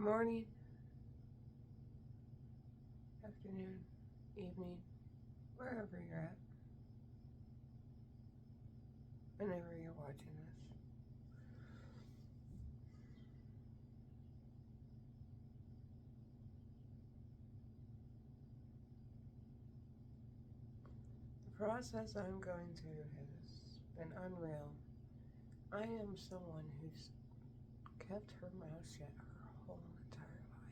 morning, afternoon, evening, wherever you're at, whenever you're watching this. The process I'm going through has been unreal. I am someone who's kept her mouth shut her whole entire life.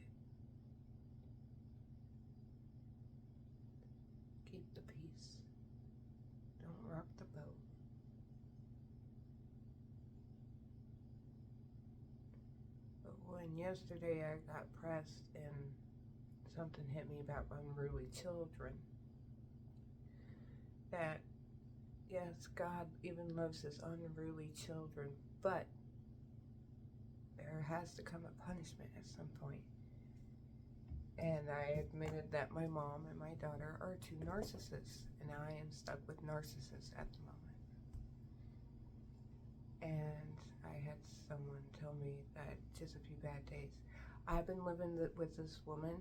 Keep the peace. Don't rock the boat. But when yesterday I got pressed and something hit me about unruly children, that yes, God even loves his unruly children, but there has to come a punishment at some point. And I admitted that my mom and my daughter are two narcissists, and I am stuck with narcissists at the moment. And I had someone tell me that just a few bad days. I've been living with this woman.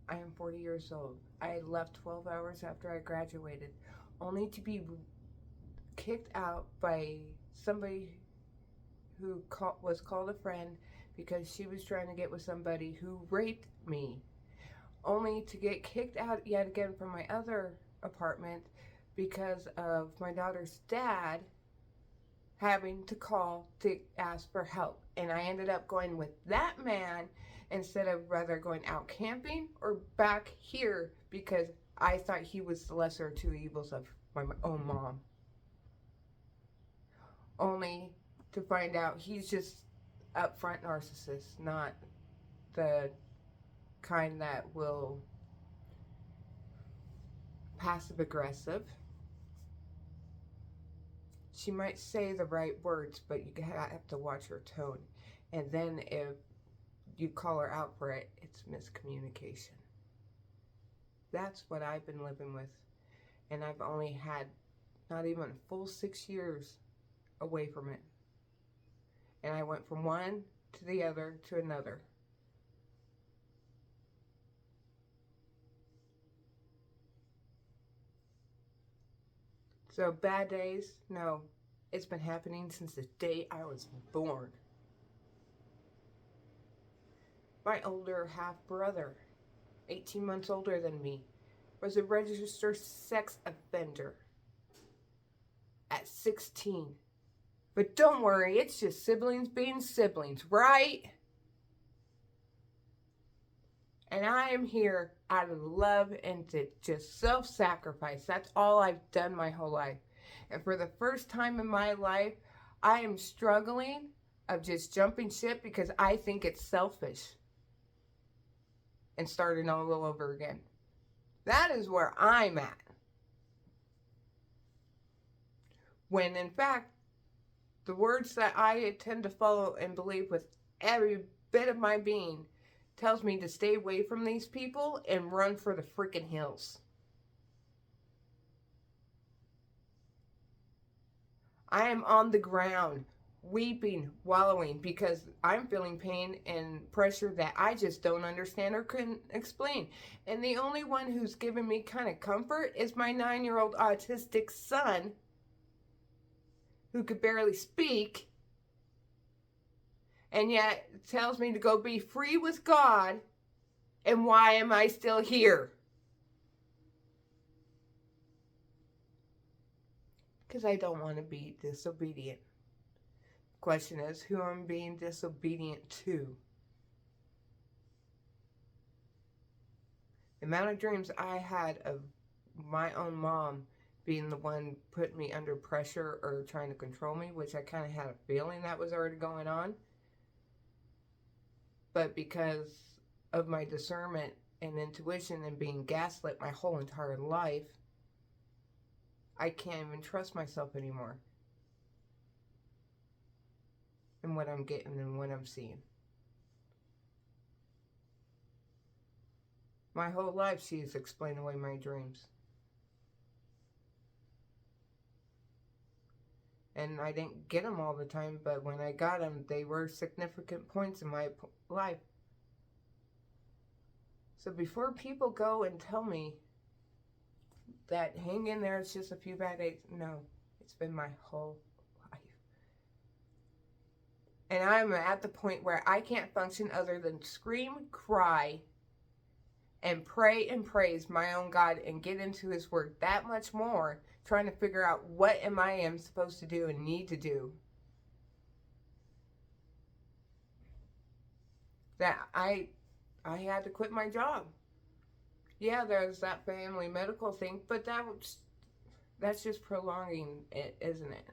I am 40 years old. I left 12 hours after I graduated, only to be kicked out by somebody who was called a friend because she was trying to get with somebody who raped me, only to get kicked out yet again from my other apartment because of my daughter's dad having to call to ask for help. And I ended up going with that man instead of rather going out camping or back here because I thought he was the lesser of two evils of my own mom. Only to find out he's just upfront narcissist, not the kind that will passive aggressive. She might say the right words, but you have to watch her tone. And then if you call her out for it, it's miscommunication. That's what I've been living with. And I've only had not even a full 6 years away from it. And I went from one to the other to another. So bad days? No. It's been happening since the day I was born. My older half-brother, 18 months older than me, was a registered sex offender at 16. But don't worry, it's just siblings being siblings, right? And I am here out of love and to just self-sacrifice. That's all I've done my whole life. And for the first time in my life, I am struggling of just jumping ship because I think it's selfish and starting all over again. That is where I'm at. When in fact, the words that I tend to follow and believe with every bit of my being tells me to stay away from these people and run for the freaking hills. I am on the ground, weeping, wallowing, because I'm feeling pain and pressure that I just don't understand or couldn't explain. And the only one who's given me kind of comfort is my 9-year-old autistic son, who could barely speak, and yet tells me to go be free with God. And why am I still here? Because I don't want to be disobedient. Question is, who I'm being disobedient to? The amount of dreams I had of my own mom being the one putting me under pressure or trying to control me, which I kind of had a feeling that was already going on. But because of my discernment and intuition and being gaslit my whole entire life, I can't even trust myself anymore in what I'm getting and what I'm seeing. My whole life she's explained away my dreams. And I didn't get them all the time, but when I got them, they were significant points in my life So before people go and tell me that hang in there, it's just a few bad days, no, it's been my whole life. And I'm at the point where I can't function other than scream, cry, and pray and praise my own God and get into His Word that much more, trying to figure out what I am supposed to do and need to do. That I had to quit my job. Yeah, there's that family medical thing, but that's just prolonging it, isn't it?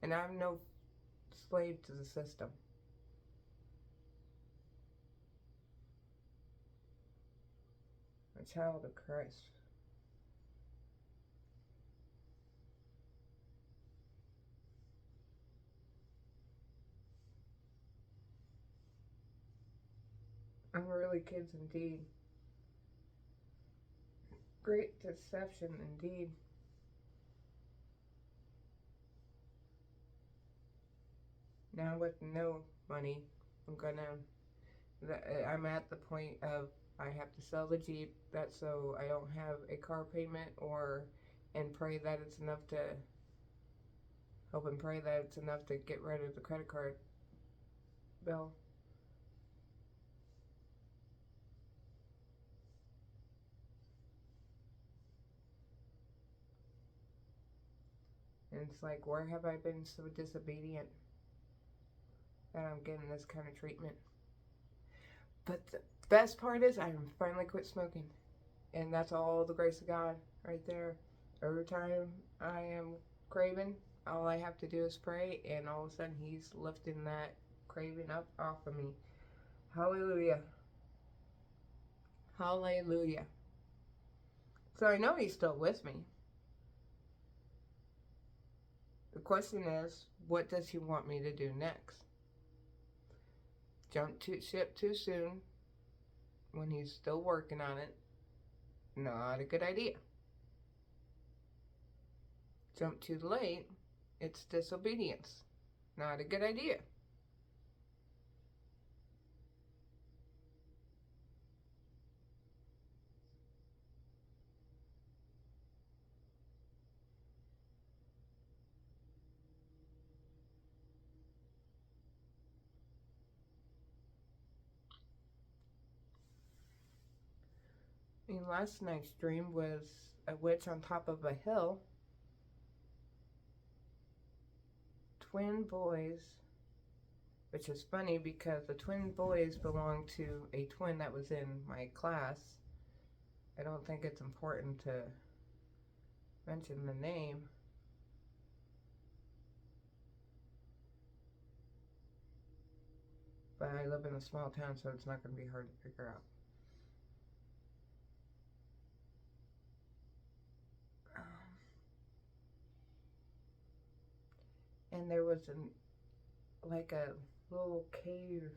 And I'm no slave to the system. A child of Christ. Unruly kids indeed. Great deception indeed. Now with no money, I'm at the point of I have to sell the Jeep. That's so I don't have a car payment, and pray that it's enough to hope and pray that it's enough to get rid of the credit card bill. And it's like, where have I been so disobedient that I'm getting this kind of treatment? But the best part is I finally quit smoking. And that's all the grace of God right there. Every time I am craving, all I have to do is pray, and all of a sudden He's lifting that craving up off of me. Hallelujah. Hallelujah. So I know He's still with me. The question is, what does He want me to do next? Jump to ship too soon when He's still working on it? Not a good idea. Jump too late? It's disobedience. Not a good idea. I mean, last night's dream was a witch on top of a hill, twin boys, which is funny because the twin boys belong to a twin that was in my class. I don't think it's important to mention the name. But I live in a small town, so it's not going to be hard to figure out. And there was like a little cave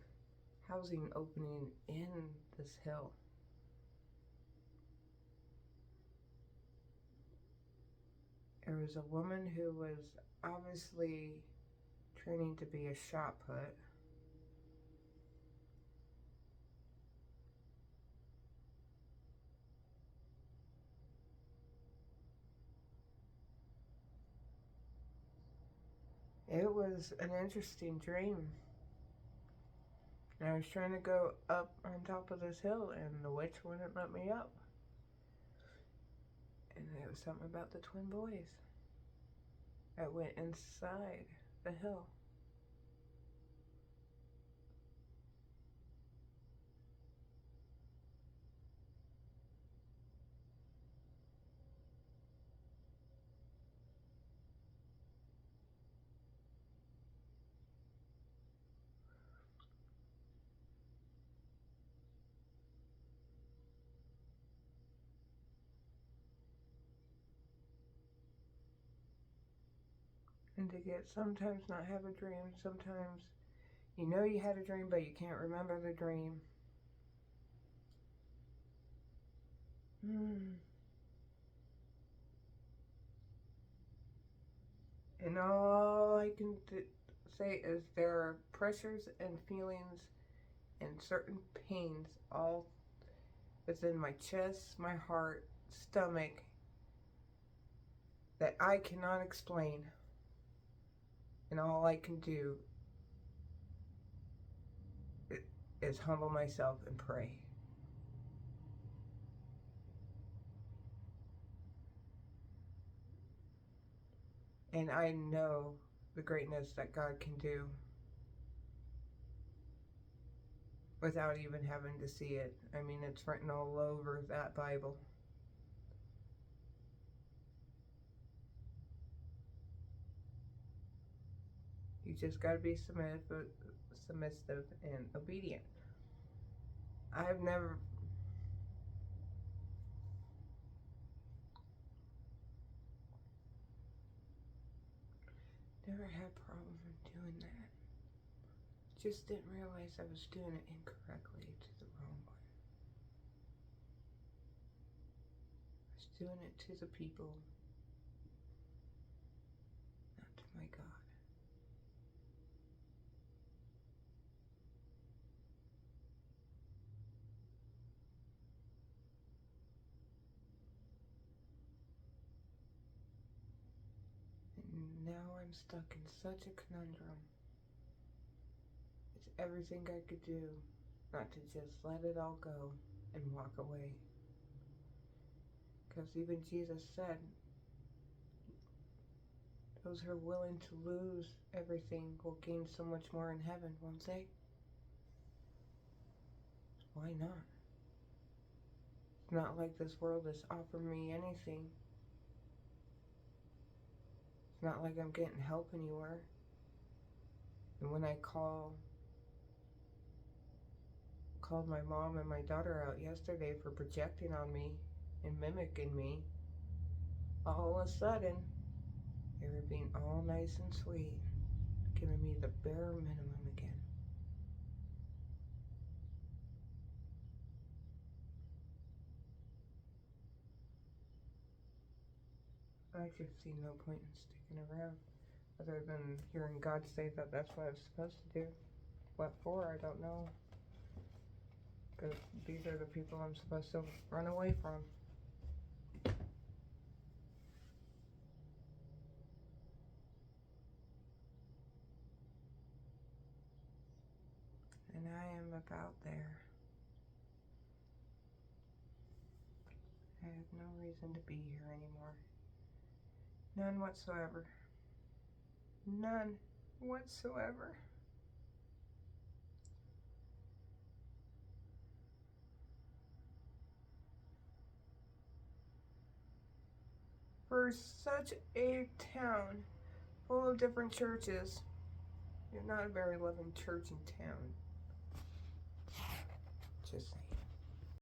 housing opening in this hill. There was a woman who was obviously training to be a shot put. It was an interesting dream. And I was trying to go up on top of this hill, and the witch wouldn't let me up. And it was something about the twin boys that went inside the hill. And to get sometimes not have a dream, sometimes you know you had a dream, but you can't remember the dream. And all I can say is there are pressures and feelings and certain pains all within my chest, my heart, stomach that I cannot explain. And all I can do is humble myself and pray. And I know the greatness that God can do without even having to see it. I mean, it's written all over that Bible. You just got to be submissive and obedient. I've never had problems with doing that. Just didn't realize I was doing it incorrectly to the wrong one. I was doing it to the people, not to my God. And now I'm stuck in such a conundrum. It's everything I could do not to just let it all go and walk away. Because even Jesus said, those who are willing to lose everything will gain so much more in heaven, won't they? Why not? It's not like this world is offering me anything. It's not like I'm getting help anywhere. And when I called my mom and my daughter out yesterday for projecting on me and mimicking me, all of a sudden, they were being all nice and sweet, giving me the bare minimum again. I just see no point in sticking around, other than hearing God say that that's what I was supposed to do. What for, I don't know. Because these are the people I'm supposed to run away from. And I am about there. I have no reason to be here anymore. None whatsoever. None whatsoever. For such a town full of different churches, you're not a very loving church in town. Just saying.